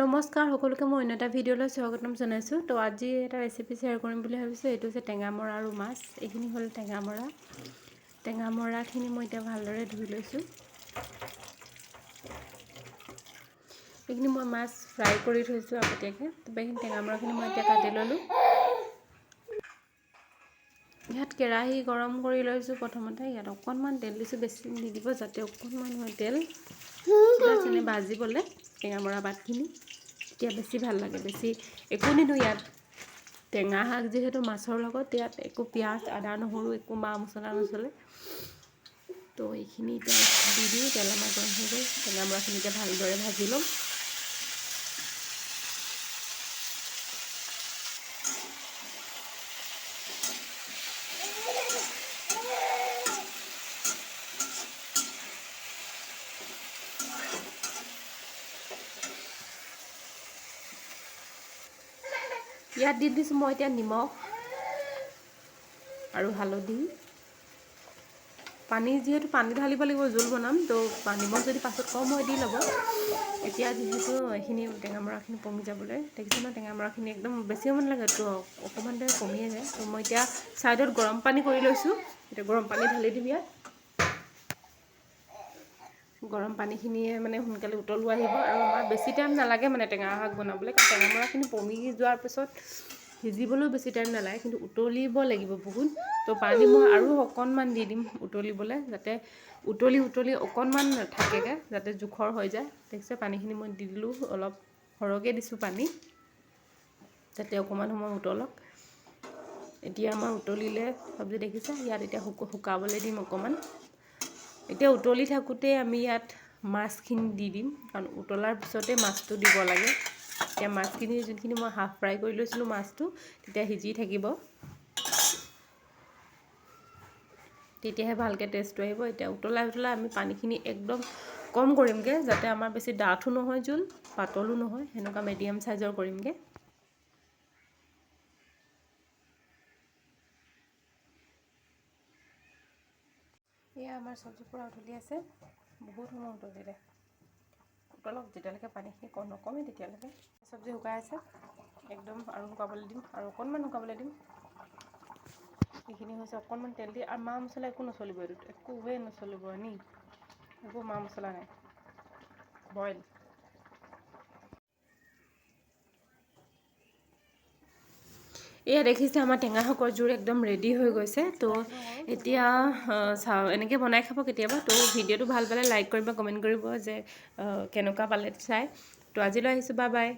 নমস্কাৰ সকলোকে মই অন্য এটা ভিডিঅ'লৈ স্বাগতম জনাইছোঁ। তো আজি এটা ৰেচিপি শ্বেয়াৰ কৰিম বুলি ভাবিছোঁ। এইটো হৈছে টেঙামৰা আৰু মাছ। এইখিনি হ'ল টেঙামৰাখিনি মই এতিয়া ভালদৰে ধুই লৈছোঁ। এইখিনি মই মাছ ফ্ৰাই কৰি থৈছোঁ আগতীয়াকৈ। তাৰপৰা এইখিনি টেঙামৰাখিনি মই এতিয়া কাটি ল'লোঁ। ইয়াত কেৰাহী গৰম কৰি লৈছোঁ। প্ৰথমতে ইয়াত অকণমান তেল দিছোঁ, বেছি নিদিব যাতে অকণমান হয় তেল যেনে ভাজিবলৈ টেঙামৰা পাতখিনি তেতিয়া বেছি ভাল লাগে। বেছি একো নিদিওঁ ইয়াত, টেঙা শাক যিহেতু মাছৰ লগত ইয়াত একো পিঁয়াজ আদা নহৰু একো মা মছলা নচলে। তো এইখিনি এতিয়া দি দিওঁ। তেল আমাৰ গৰম হৈ গ'ল। টেঙামৰাখিনি এতিয়া ভালদৰে ভাজি ল'ম। ইয়াত দি দিছোঁ মই এতিয়া নিমখ আৰু হালধি। পানী যিহেতু পানী ঢালিব লাগিব, জোল বনাম, তো নিমখ যদি পাছত কম হয় দি ল'ব। এতিয়া যিহেতু এইখিনি টেঙামৰাখিনি কমি যাবলৈ দেখিছোঁ ন, টেঙামৰাখিনি একদম বেছি সময় নালাগে, তো অকণমান দেৰি কমিয়ে যায়। তো মই এতিয়া ছাইডত গৰম পানী কৰি লৈছোঁ। এতিয়া গৰম পানী ঢালি দিম ইয়াত। গৰম পানীখিনিয়ে মানে সোনকালে উতলো আহিব আৰু আমাৰ বেছি টাইম নালাগে মানে টেঙা শাক বনাবলৈ। কাৰণ টেঙামৰাখিনি পমি যোৱাৰ পিছত সিজিবলৈও বেছি টাইম নালাগে, কিন্তু উতলিব লাগিব বহুত। তো পানী মই আৰু অকণমান দি দিম উতলিবলৈ, যাতে উতলি অকণমান থাকেগৈ, যাতে জোখৰ হৈ যায়। দেখিছে পানীখিনি মই দি দিলোঁ, অলপ সৰহকৈ দিছোঁ পানী, যাতে অকণমান সময় উতলক। এতিয়া আমাৰ উতলিলে চব্জি দেখিছে। ইয়াত এতিয়া শুকাবলৈ দিম অকণমান। এতিয়া উতলি থাকোঁতে আমি ইয়াত মাছখিনি দি দিম, কাৰণ উতলাৰ পিছতে মাছটো দিব লাগে। এতিয়া মাছখিনি যোনখিনি মই হাফ ফ্ৰাই কৰি লৈছিলোঁ মাছটো, তেতিয়া সিজি থাকিব, তেতিয়াহে ভালকৈ টেষ্টটো আহিব। এতিয়া উতলাই আমি পানীখিনি একদম কম কৰিমগৈ, যাতে আমাৰ বেছি ডাঠো নহয় জোল, পাতলো নহয়, সেনেকুৱা মিডিয়াম চাইজৰ কৰিমগৈ। এয়া আমাৰ চব্জি পূৰা উতলি আছে, বহুত সময় উতলিলে। উতলক, যেতিয়ালৈকে পানীখিনি নকমে তেতিয়ালৈকে। চব্জি শুকাই আছে একদম, আৰু শুকাবলৈ দিম, আৰু অকণমান শুকাবলৈ দিম। এইখিনি হৈছে অকণমান তেল দি, আৰু মা মছলা একো নচলিব, এইটোত একোৱেই নচলিব, একো মা মছলা নাই, বইল। এয়া দেখিছে আমাৰ টেঙা শাকৰ জোল একদম ৰেডি হৈ গৈছে। তো এতিয়া এনেকৈ বনাই খাব কেতিয়াবা। তো ভিডিঅ'টো ভাল পালে লাইক কৰিব, কমেণ্ট কৰিব যে কেনেকুৱা পালে চাই। তো আজিলৈ আহিছোঁ, বাই বাই।